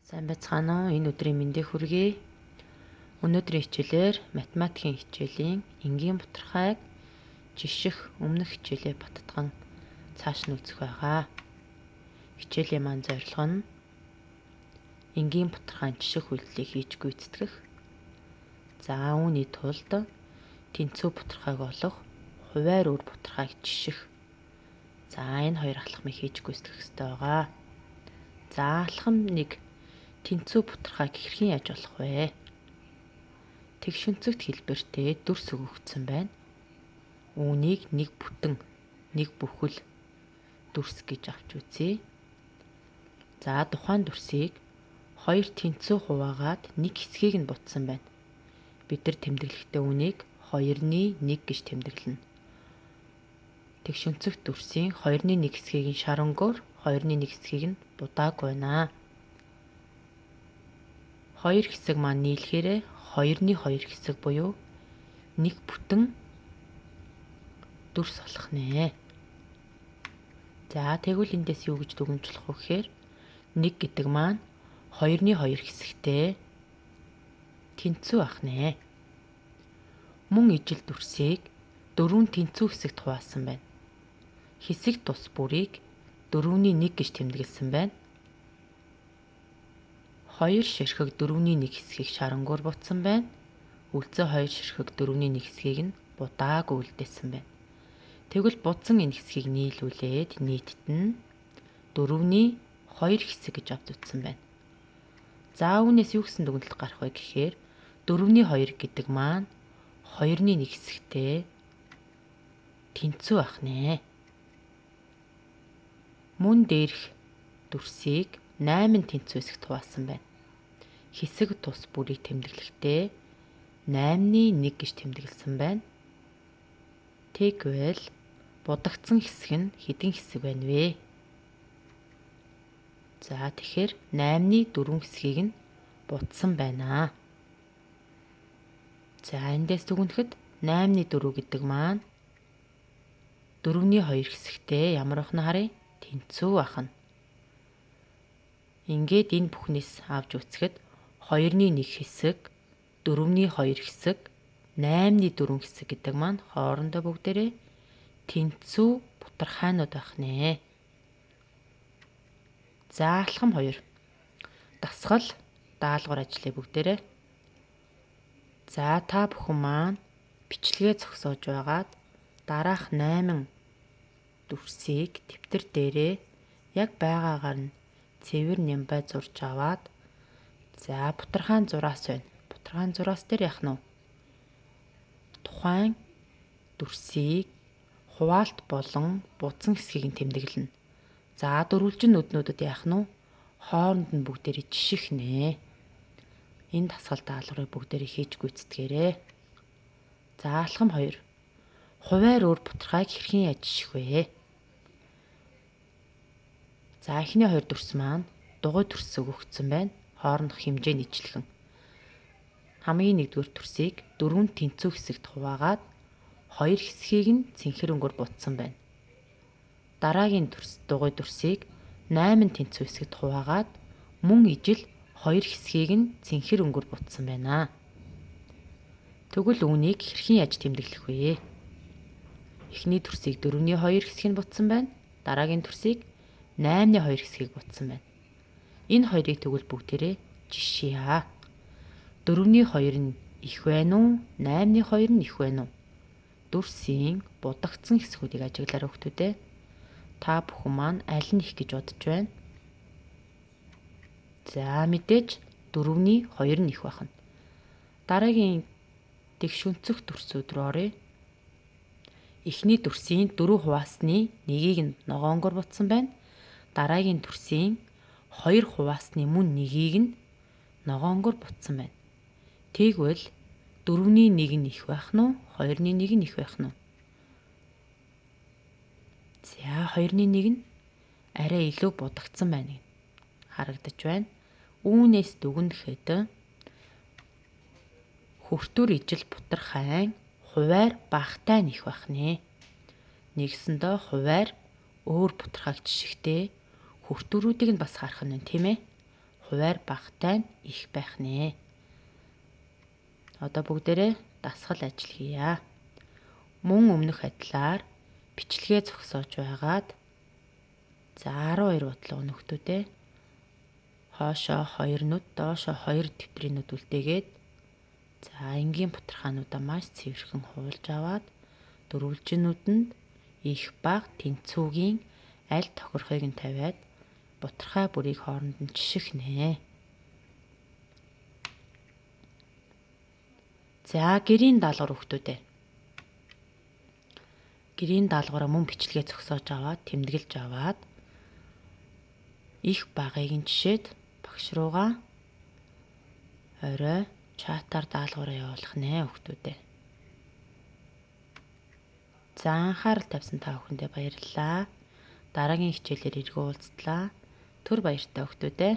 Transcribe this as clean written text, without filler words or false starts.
Сайн байцгаана уу? Энэ өдрийн мэндийг хүргэе. Өнөөдрийн хичээлээр математикийн хичээлийн энгийн бутархайг жиших өмнөх хичээлээ баттган цааш нь үзэх байгаа. Хичээлийн маань зорилго нь энгийн бутархайн жиших үйлдэлийг хийж гүйцэтгэх. За үүний тулд тэнцүү бутархайг олох, хувиар үр бутархайг жиших. За энэ хоёр алхмыг хийж гүйцэтгэх ёстой байгаа. За алхам 1. Тэнцүү бутархайг хэрхэн яаж олох вэ? Тэгшүнцэгт хэлбэртэй дүрс өгөгдсөн байна. Үүнийг нэг бүтэн, нэг бүхэл дүрс гэж авч үзье. За тухайн дүрсийг хоёр тэнцүү хуваагаад нэг хэсгийг нь бутсан байна. Бид нар тэмдэглэхдээ үүнийг 2-ны 1 гэж тэмдэглэнэ. Тэгшүнцэгт дүрсийн 2-ны 1 хэсгийг нь шарангуур, 2-ны 1 хэсгийг нь будаагүй байна. Хоёр хэсэг маань нийлэхээр 2-ны 2 хэсэг буюу нэг бүтэн дүрс болох нэ. За тэгвэл эндээс юу гэж дүгнжлэх вэ гэхээр 1 гэдэг маань 2-ны 2 хэсэгтэй тэнцүү ах нэ. Мөн ижил дүрсийг 4 тэнцүү хэсэгт хуваасан байна. Хэсэг тус бүрийг 4-ний 1 гэж тэмдэглэсэн байна. 2 ширхэг 4-ний 1 хэсгийг шарангуур бутсан байна. Үлзий 2 ширхэг 4-ний 1 хэсгийг нь будаагүй үлдээсэн байна. Тэгвэл будсан энэ хэсгийг нийлүүлээд нийтд нь 4-ний 2 хэсэг гэж авч үзсэн байна. За үүнээс юу гэсэн дүгнэлт гарах вэ гэхээр 4-ний 2 гэдэг маань 2-ны 1 хэсэгтэй тэнцүү ах нэ. Мөн дээрх дүрсийг 8 тэнцүү хэсэгт хуваасан байна. Хэсэг тус бүрийг тэмдэглэхдээ 8-ны 1 гэж тэмдэглэсэн байна. Тэгвэл будагдсан хэсэг нь хэдэн хэсэг байна вэ? За тэгэхээр 8-ны 4 хэсгийг нь бутсан байна. За эндээс дүгнэхэд 8-ны 4 гэдэг маань 4-ний 2 хэсэгтэй ямар ах нь харъя? Тэнцүү ахна. Ингээд энэ бүхнээс авч үзэхэд 2-ны 1 хэсэг, 4-ний 2 хэсэг, 8-ны 4 хэсэг гэдэг маань хоорондоо бүгдээрээ тэнцүү бутархайнууд байх нэ. За алхам 2. Дасгал даалгавар ажлыг бүгдээрээ. За та бүхэн маань бичлэгээ зогсоож байгаад дараах 8 дүрсийг дэвтэр дээрээ яг байгаагаар нь цэвэр нямбай зурж аваад за бутархайн зураас байна. Бутархайн зураас дээр яах нь вэ? Тухайн дүрсийг хуваалт болон будсан хэсгийг нь тэмдэглэнэ. За дөрвөлжин нүднүүдэд яах нь вэ? Хооронд нь бүгдээрээ жиших нэ. Энэ дасгал даалгаврыг бүгдээрээ хийж гүйцэтгээрэй. За алхам 2. Хувиар үр бутархайг хэрхэн яаж жиших вэ? За эхний 2 дүрс маань дугуй дүрс өгөгдсөн байна. Хоорондох хэмжээ нь ижилхэн. Хамгийн 1-р дүрсийг 4 тэнцүү хэсэгт хуваагаад 2 хэсгийг нь цэнхэр өнгөөр бутсан байна. Дараагийн дугуй дүрсийг 8 тэнцүү хэсэгт хуваагаад мөн ижил 2 хэсгийг нь цэнхэр өнгөөр бутсан байна. Тэгвэл үүнийг хэрхэн яаж тэмдэглэх вэ? Эхний дүрсийг 4-ний 2 хэсгийг нь бутсан байна. Дараагийн дүрсийг 8-ны 2 хэсгийг бутсан байна. Энэ хоёрыг тэгвэл бүгдээрээ жишийа. 4-ний 2 нь их байна уу? 8-ны 2 нь их байна уу? Дүрсийн будагдсан хэсгүүдийг ажиглаарай хүүхдүүдээ. Та бүхэн маань аль нь их гэж бодож байна? За мэдээж 4-ний 2 нь их байна. Дараагийн тэгшүнцэх дүрсүүд рүү оръё. Эхний дүрсийн 4 хуваасны 1-ийг нь ногоонгоор бутсан байна. Дараагийн дүрсийн 2 хуваасны мөн 1-ийг нь ногоонгоор бутсан байна. Тэгвэл 4-ний 1 нь их байх нь уу? 2-ны 1 нь их байх нь уу? За 2-ны 1 нь арай илүү будагдсан байна гэж харагдаж байна. Үүнээс дүгнэхэд хүртүр ижил бутархайн хувиар багатай нь их байх нэ. Нэгсэндээ хувиар өөр бутархайг жишихдээ хүртүүрүүдийг нь бас харах нь тийм ээ. хуваар багтай нь их байх нэ. Одоо бүгдээрээ дасгал ажил хийя. Мөн өмнөх адилаар бичлэгээ зогсоож байгаад за 12 бодлого нөхдүүдээ хоошоо 2 нүд, доошоо 2 дэвтрийн нүд үлдээгээд за энгийн бутархаануудаа маш цэвэрхэн хуулж аваад дөрвөлжинүүдэнд их баг тэнцүүгийн аль тохирохыг нь тавиад бутархай бүрийг хооронд нь жиших нэ. За гэрийн даалгавар хүүхдүүдээ. Гэрийн даалгавраа мөн бичлэгээ зогсоож аваад тэмдэглэж аваад их багыг нь жишээд багш руугаа орой чатаар даалгавраа явуулах нэ хүүхдүүдээ. За анхаарал тавьсан та бүхэндээ баярлалаа. Дараагийн хичээлээр эргэн уулзтлаа. Түр баяртай хүүхдүүдээ.